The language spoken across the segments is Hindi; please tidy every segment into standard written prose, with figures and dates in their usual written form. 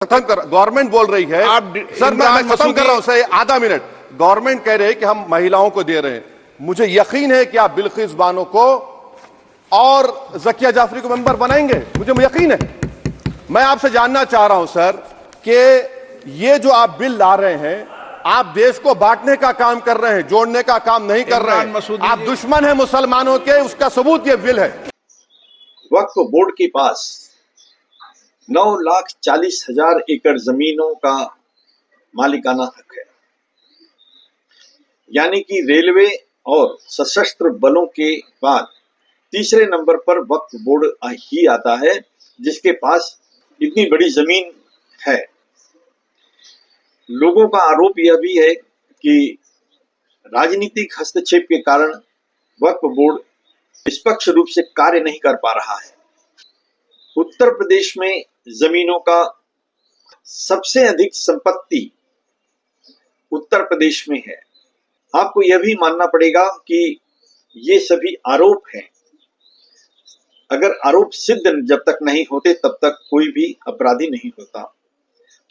गवर्नमेंट बोल रही है सर, मैं खत्म कर रहा हूं सर, आधा मिनट। गवर्नमेंट कह रही है कि हम महिलाओं को दे रहे हैं। मुझे यकीन है कि आप बिल्किस बानो को और जकिया जाफरी को मेंबर बनाएंगे, मुझे यकीन है। मैं आपसे जानना चाह रहा हूं सर कि ये जो आप बिल ला रहे हैं, आप देश को बांटने का काम कर रहे हैं, जोड़ने का काम नहीं कर रहे हैं। आप दुश्मन हैं मुसलमानों के, उसका सबूत ये बिल है। वक्फ बोर्ड के पास 9,40,000 एकड़ जमीनों का मालिकाना हक है, यानी कि रेलवे और सशस्त्र बलों के बाद तीसरे नंबर पर वक्फ बोर्ड ही आता है, जिसके पास इतनी बड़ी जमीन है। लोगों का आरोप यह भी है कि राजनीतिक हस्तक्षेप के कारण वक्फ बोर्ड निष्पक्ष रूप से कार्य नहीं कर पा रहा है। उत्तर प्रदेश में जमीनों का सबसे अधिक संपत्ति उत्तर प्रदेश में है। आपको यह भी मानना पड़ेगा कि ये सभी आरोप हैं। अगर आरोप सिद्ध जब तक नहीं होते तब तक कोई भी अपराधी नहीं होता।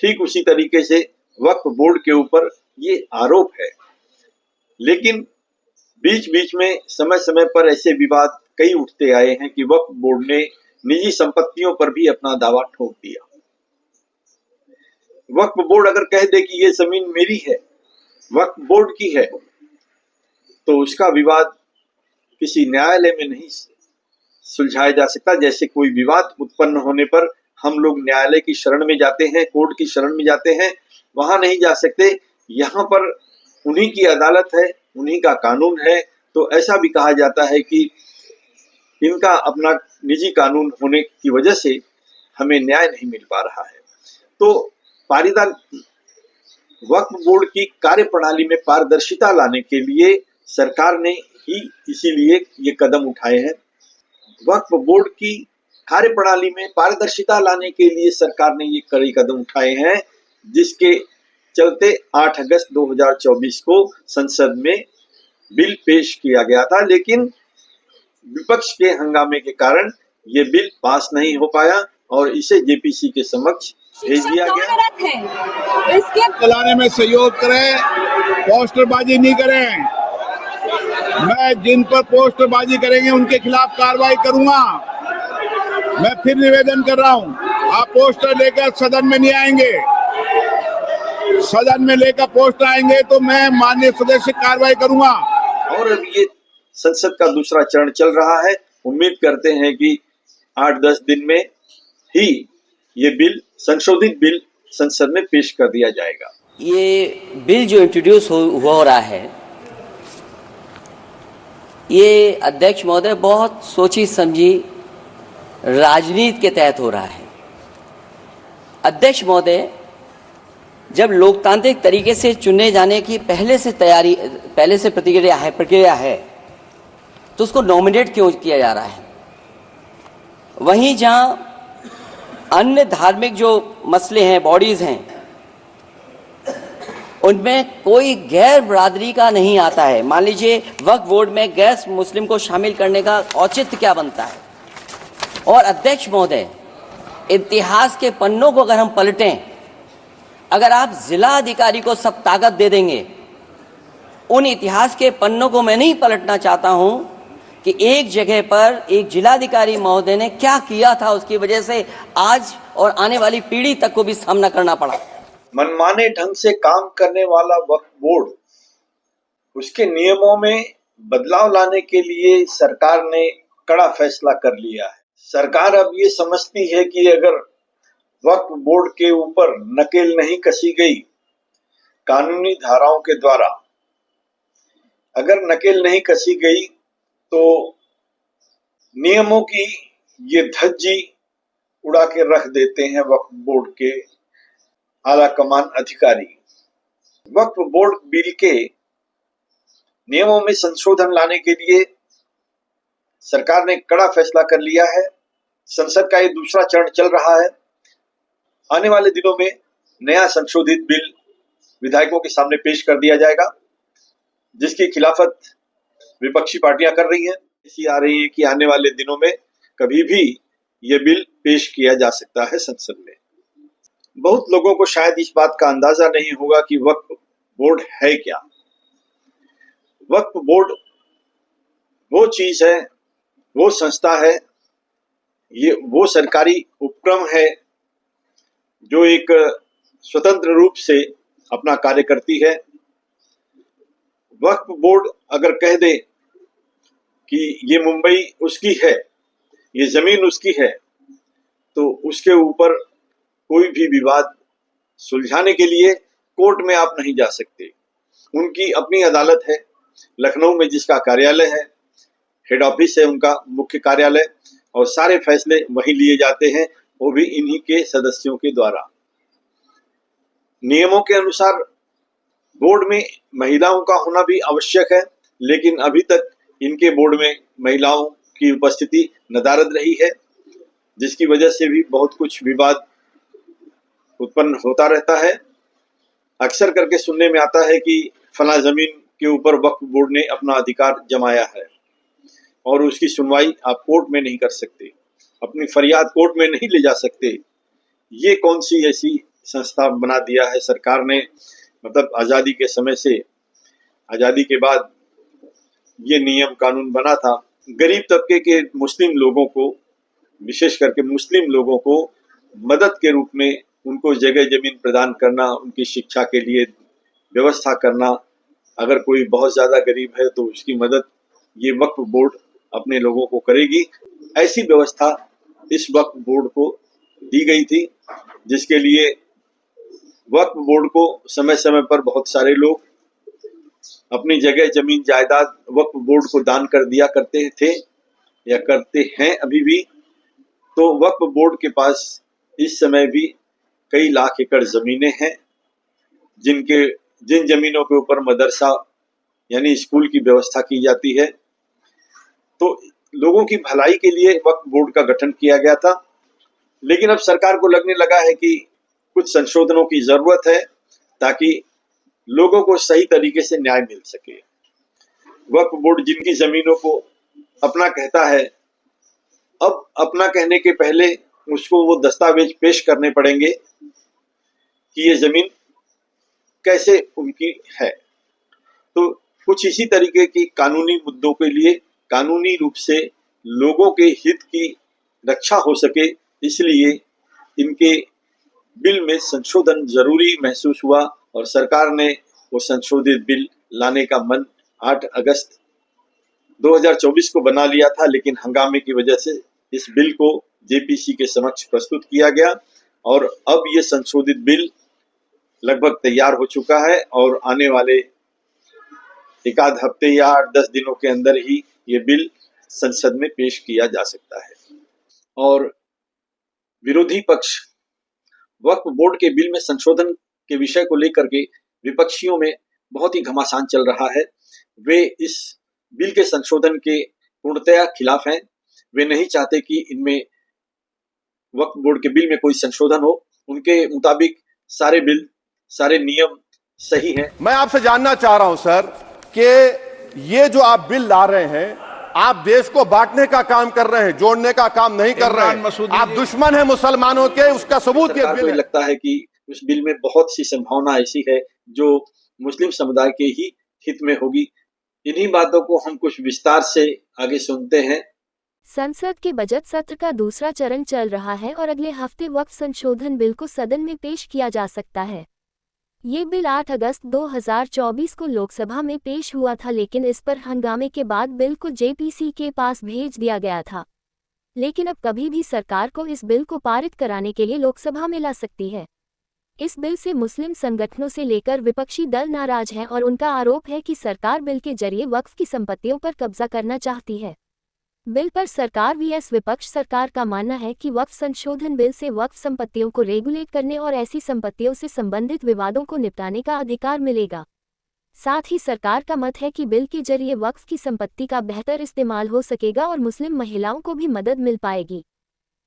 ठीक उसी तरीके से वक्फ बोर्ड के ऊपर ये आरोप है, लेकिन बीच बीच में समय समय पर ऐसे विवाद कई उठते आए हैं कि वक्फ बोर्ड ने निजी संपत्तियों पर भी अपना दावा ठोक दिया। वक्फ बोर्ड अगर कह दे कि ये जमीन मेरी है, वक्फ बोर्ड की है, तो उसका विवाद किसी न्यायालय में नहीं सुलझाया जा सकता। जैसे कोई विवाद उत्पन्न होने पर हम लोग न्यायालय की शरण में जाते हैं, कोर्ट की शरण में जाते हैं, वहां नहीं जा सकते। यहाँ पर उन्हीं की अदालत है, उन्हीं का कानून है। तो ऐसा भी कहा जाता है कि इनका अपना निजी कानून होने की वजह से हमें न्याय नहीं मिल पा रहा है। तो पारिदा वक्फ बोर्ड की कार्यप्रणाली में पारदर्शिता लाने के लिए सरकार ने ही इसीलिए ये कदम उठाए हैं। वक्फ बोर्ड की कार्यप्रणाली में पारदर्शिता लाने के लिए सरकार ने ये कई कदम उठाए हैं, जिसके चलते 8 अगस्त 2024 को संसद में बिल पेश किया गया था, लेकिन विपक्ष के हंगामे के कारण ये बिल पास नहीं हो पाया और इसे जेपीसी के समक्ष भेज दिया गया। इसके चलाने में सहयोग करें, पोस्टरबाजी नहीं करें। मैं जिन पर पोस्टरबाजी करेंगे उनके खिलाफ कार्रवाई करूंगा। मैं फिर निवेदन कर रहा हूं, आप पोस्टर लेकर सदन में नहीं आएंगे। सदन में लेकर पोस्टर आएंगे तो मैं माननीय सदस्य कार्रवाई करूंगा। और अब ये संसद का दूसरा चरण चल रहा है। उम्मीद करते हैं कि 8-10 दिन में ही ये बिल, संशोधित बिल संसद में पेश कर दिया जाएगा। ये बिल जो इंट्रोड्यूस हो रहा है, ये अध्यक्ष महोदय बहुत सोची समझी राजनीति के तहत हो रहा है। अध्यक्ष महोदय, जब लोकतांत्रिक तरीके से चुने जाने की पहले से प्रक्रिया है, तो उसको नॉमिनेट क्यों किया जा रहा है? वहीं जहां अन्य धार्मिक जो मसले हैं, बॉडीज हैं, उनमें कोई गैर बरादरी का नहीं आता है। मान लीजिए वक्फ बोर्ड में गैर मुस्लिम को शामिल करने का औचित्य क्या बनता है? और अध्यक्ष महोदय, इतिहास के पन्नों को अगर हम पलटें, अगर आप जिला अधिकारी को सब ताकत दे देंगे, उन इतिहास के पन्नों को मैं नहीं पलटना चाहता हूं कि एक जगह पर एक जिलाधिकारी महोदय ने क्या किया था, उसकी वजह से आज और आने वाली पीढ़ी तक को भी सामना करना पड़ा। मनमाने ढंग से काम करने वाला वक्फ बोर्ड, उसके नियमों में बदलाव लाने के लिए सरकार ने कड़ा फैसला कर लिया है। सरकार अब ये समझती है कि अगर वक्फ बोर्ड के ऊपर नकेल नहीं कसी गई कानूनी धाराओं के द्वारा, अगर नकेल नहीं कसी गई तो नियमों की ये धज्जी उड़ा के रख देते हैं वक्फ बोर्ड के आला कमान अधिकारी। वक्फ बोर्ड बिल के नियमों में संशोधन लाने के लिए सरकार ने कड़ा फैसला कर लिया है। संसद का ये दूसरा चरण चल रहा है। आने वाले दिनों में नया संशोधित बिल विधायकों के सामने पेश कर दिया जाएगा, जिसकी खिलाफत विपक्षी पार्टियां कर रही हैं। ऐसी आ रही है कि आने वाले दिनों में कभी भी ये बिल पेश किया जा सकता है संसद में। बहुत लोगों को शायद इस बात का अंदाजा नहीं होगा कि वक्फ बोर्ड है क्या। वक्फ बोर्ड वो चीज है, वो संस्था है, ये वो सरकारी उपक्रम है जो एक स्वतंत्र रूप से अपना कार्य करती है। वक्फ बोर्ड अगर कह दे कि ये मुंबई उसकी है, ये जमीन उसकी है, तो उसके ऊपर कोई भी विवाद सुलझाने के लिए कोर्ट में आप नहीं जा सकते। उनकी अपनी अदालत है, लखनऊ में जिसका कार्यालय है, हेड ऑफिस है उनका, मुख्य कार्यालय, और सारे फैसले वहीं लिए जाते हैं, वो भी इन्हीं के सदस्यों के द्वारा। नियमों के अनुसार बोर्ड में महिलाओं का होना भी आवश्यक है, लेकिन अभी तक इनके बोर्ड में महिलाओं की उपस्थिति नदारद रही है, जिसकी वजह से भी बहुत कुछ विवाद उत्पन्न होता रहता है। अक्सर करके सुनने में आता है कि फला जमीन के ऊपर वक्फ बोर्ड ने अपना अधिकार जमाया है और उसकी सुनवाई आप कोर्ट में नहीं कर सकते, अपनी फरियाद कोर्ट में नहीं ले जा सकते। ये कौन सी ऐसी संस्था बना दिया है सरकार ने, मतलब आज़ादी के समय से, आज़ादी के बाद ये नियम कानून बना था। गरीब तबके के मुस्लिम लोगों को, विशेष करके मुस्लिम लोगों को मदद के रूप में उनको जगह जमीन प्रदान करना, उनकी शिक्षा के लिए व्यवस्था करना, अगर कोई बहुत ज़्यादा गरीब है तो उसकी मदद ये वक्फ बोर्ड अपने लोगों को करेगी। ऐसी व्यवस्था इस वक्फ बोर्ड को दी गई थी, जिसके लिए वक्फ बोर्ड को समय समय पर बहुत सारे लोग अपनी जगह जमीन जायदाद वक्फ बोर्ड को दान कर दिया करते थे या करते हैं अभी भी। तो वक्फ बोर्ड के पास इस समय भी कई लाख एकड़ जमीनें हैं, जिन जमीनों के ऊपर मदरसा यानी स्कूल की व्यवस्था की जाती है। तो लोगों की भलाई के लिए वक्फ बोर्ड का गठन किया गया था, लेकिन अब सरकार को लगने लगा है कि कुछ संशोधनों की जरूरत है ताकि लोगों को सही तरीके से न्याय मिल सके। वक्फ बोर्ड जिनकी जमीनों को अपना कहता है, अब अपना कहने के पहले उसको वो दस्तावेज पेश करने पड़ेंगे कि ये जमीन कैसे उनकी है। तो कुछ इसी तरीके की कानूनी मुद्दों के लिए कानूनी रूप से लोगों के हित की रक्षा हो सके, इसलिए इनके बिल में संशोधन जरूरी महसूस हुआ और सरकार ने वो संशोधित बिल लाने का मन 8 अगस्त 2024 को बना लिया था, लेकिन हंगामे की वजह से इस बिल को जेपीसी के समक्ष प्रस्तुत किया गया और अब ये संशोधित बिल लगभग तैयार हो चुका है और आने वाले एक आध हफ्ते या 8-10 दिनों के अंदर ही ये बिल संसद में पेश किया जा सकता है। और विरोधी पक्ष वक्फ बोर्ड के बिल में संशोधन के विषय को लेकर के विपक्षियों में बहुत ही घमासान चल रहा है। वे इस बिल के संशोधन के पूर्णतया खिलाफ हैं। वे नहीं चाहते कि इनमें वक्फ बोर्ड के बिल में कोई संशोधन हो। उनके मुताबिक सारे बिल, सारे नियम सही हैं। मैं आपसे जानना चाह रहा हूं सर कि ये जो आप बिल ला रहे हैं, आप देश को बांटने का काम कर रहे हैं, जोड़ने का काम नहीं कर रहे हैं। आप दुश्मन हैं मुसलमानों के, उसका सबूत ये बिल है। लगता है कि उस बिल में बहुत सी संभावना ऐसी है जो मुस्लिम समुदाय के ही हित में होगी। इन्हीं बातों को हम कुछ विस्तार से आगे सुनते हैं। संसद के बजट सत्र का दूसरा चरण चल रहा है और अगले हफ्ते वक्फ संशोधन बिल को सदन में पेश किया जा सकता है। ये बिल 8 अगस्त 2024 को लोकसभा में पेश हुआ था, लेकिन इस पर हंगामे के बाद बिल को जेपीसी के पास भेज दिया गया था। लेकिन अब कभी भी सरकार को इस बिल को पारित कराने के लिए लोकसभा में ला सकती है। इस बिल से मुस्लिम संगठनों से लेकर विपक्षी दल नाराज हैं और उनका आरोप है कि सरकार बिल के जरिए वक्फ की संपत्तियों पर कब्जा करना चाहती है। बिल पर सरकार vs विपक्ष। सरकार का मानना है कि वक्फ संशोधन बिल से वक्फ संपत्तियों को रेगुलेट करने और ऐसी संपत्तियों से संबंधित विवादों को निपटाने का अधिकार मिलेगा। साथ ही सरकार का मत है कि बिल के जरिए वक्फ की संपत्ति का बेहतर इस्तेमाल हो सकेगा और मुस्लिम महिलाओं को भी मदद मिल पाएगी।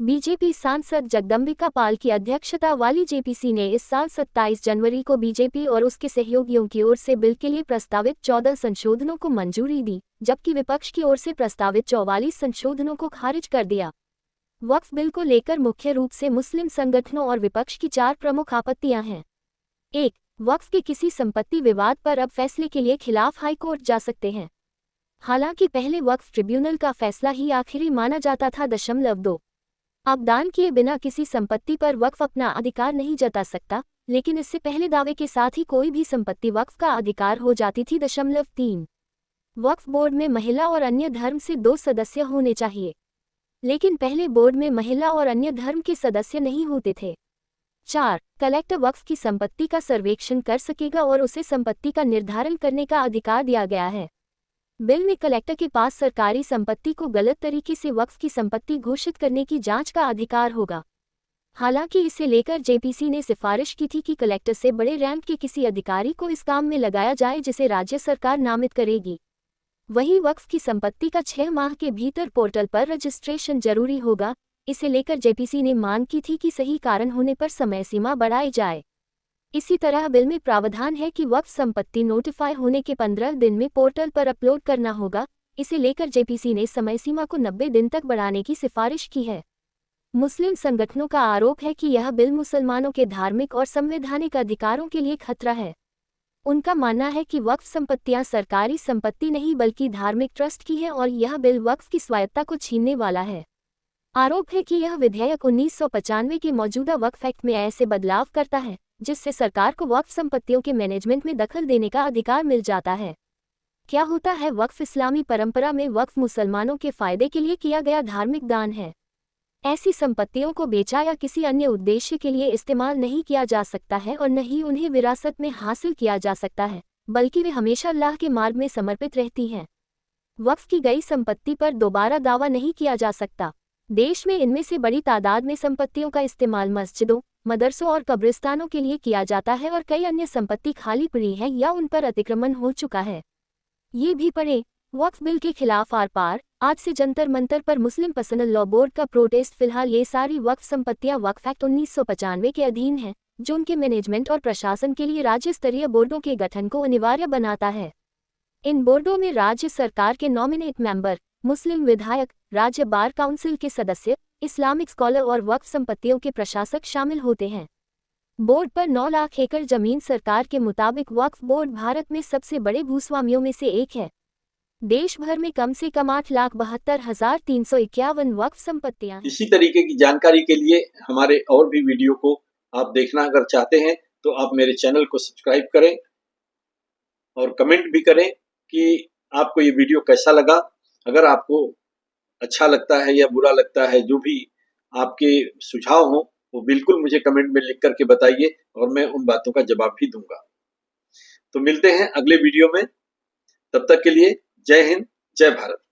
बीजेपी सांसद जगदम्बिका पाल की अध्यक्षता वाली जेपीसी ने इस साल 27 जनवरी को बीजेपी और उसके सहयोगियों की ओर से बिल के लिए प्रस्तावित 14 संशोधनों को मंजूरी दी, जबकि विपक्ष की ओर से प्रस्तावित 44 संशोधनों को खारिज कर दिया। वक्फ बिल को लेकर मुख्य रूप से मुस्लिम संगठनों और विपक्ष की 4 प्रमुख आपत्तियां हैं। 1. वक्फ के किसी संपत्ति विवाद पर अब फैसले के लिए खिलाफ हाई कोर्ट जा सकते हैं। हालांकि पहले वक्फ ट्रिब्यूनल का फैसला ही आखिरी माना जाता था। 2. अब दान किए बिना किसी संपत्ति पर वक्फ अपना अधिकार नहीं जता सकता, लेकिन इससे पहले दावे के साथ ही कोई भी संपत्ति वक्फ का अधिकार हो जाती थी। 3. वक्फ बोर्ड में महिला और अन्य धर्म से 2 सदस्य होने चाहिए, लेकिन पहले बोर्ड में महिला और अन्य धर्म के सदस्य नहीं होते थे। 4. कलेक्टर वक्फ की संपत्ति का सर्वेक्षण कर सकेगा और उसे संपत्ति का निर्धारण करने का अधिकार दिया गया है। बिल में कलेक्टर के पास सरकारी संपत्ति को गलत तरीके से वक्फ की संपत्ति घोषित करने की जांच का अधिकार होगा। हालांकि इसे लेकर जेपीसी ने सिफारिश की थी कि कलेक्टर से बड़े रैंक के किसी अधिकारी को इस काम में लगाया जाए जिसे राज्य सरकार नामित करेगी। वहीं वक्फ की संपत्ति का 6 माह के भीतर पोर्टल पर रजिस्ट्रेशन जरूरी होगा। इसे लेकर जेपीसी ने मांग की थी कि सही कारण होने पर समय सीमा बढ़ाई जाए। इसी तरह बिल में प्रावधान है कि वक्फ संपत्ति नोटिफाई होने के 15 दिन में पोर्टल पर अपलोड करना होगा। इसे लेकर जेपीसी ने समय सीमा को 90 दिन तक बढ़ाने की सिफारिश की है। मुस्लिम संगठनों का आरोप है कि यह बिल मुसलमानों के धार्मिक और संवैधानिक अधिकारों के लिए खतरा है। उनका मानना है कि वक्फ संपत्तियां सरकारी संपत्ति नहीं बल्कि धार्मिक ट्रस्ट की है और यह बिल वक्फ की स्वायत्ता को छीनने वाला है। आरोप है कि यह विधेयक 1995 के मौजूदा वक्फ एक्ट में ऐसे बदलाव करता है जिससे सरकार को वक्फ संपत्तियों के मैनेजमेंट में दखल देने का अधिकार मिल जाता है। क्या होता है वक्फ? इस्लामी परंपरा में वक्फ मुसलमानों के फायदे के लिए किया गया धार्मिक दान है। ऐसी संपत्तियों को बेचा या किसी अन्य उद्देश्य के लिए इस्तेमाल नहीं किया जा सकता है और न ही उन्हें विरासत में हासिल किया जा सकता है, बल्कि वे हमेशा अल्लाह के मार्ग में समर्पित रहती हैं। वक्फ की गई संपत्ति पर दोबारा दावा नहीं किया जा सकता। देश में इनमें से बड़ी तादाद में संपत्तियों का इस्तेमाल मस्जिदों, मदरसों और कब्रिस्तानों के लिए किया जाता है और कई अन्य संपत्ति खाली पड़ी है या उन पर अतिक्रमण हो चुका है। ये भी पढ़ें, वक्फ बिल के खिलाफ आर पार, आज से जंतर मंतर पर मुस्लिम पर्सनल लॉ बोर्ड का प्रोटेस्ट। फिलहाल ये सारी वक्फ संपत्तियां वक्फ एक्ट 1995 के अधीन हैं, जो उनके मैनेजमेंट और प्रशासन के लिए राज्य स्तरीय बोर्डों के गठन को अनिवार्य बनाता है। इन बोर्डों में राज्य सरकार के नॉमिनेट मेंबर, मुस्लिम विधायक, राज्य बार काउंसिल के सदस्य, इस्लामिक स्कॉलर और वक्फ संपत्तियों के प्रशासक शामिल होते हैं। बोर्ड पर 9 लाख एकड़ जमीन। सरकार के मुताबिक वक्फ बोर्ड भारत में सबसे बड़े भूस्वामियों में से एक है। देश भर में कम से कम 8,72,351 वक्फ संपत्तियां हैं। इसी तरीके की जानकारी के लिए हमारे और भी वीडियो को आप देखना अगर चाहते हैं तो आप मेरे चैनल को सब्सक्राइब करें और कमेंट भी करें कि आपको ये वीडियो कैसा लगा। अगर आपको अच्छा लगता है या बुरा लगता है, जो भी आपके सुझाव हो वो बिल्कुल मुझे कमेंट में लिख करके बताइए और मैं उन बातों का जवाब भी दूंगा। तो मिलते हैं अगले वीडियो में, तब तक के लिए जय हिंद, जय भारत।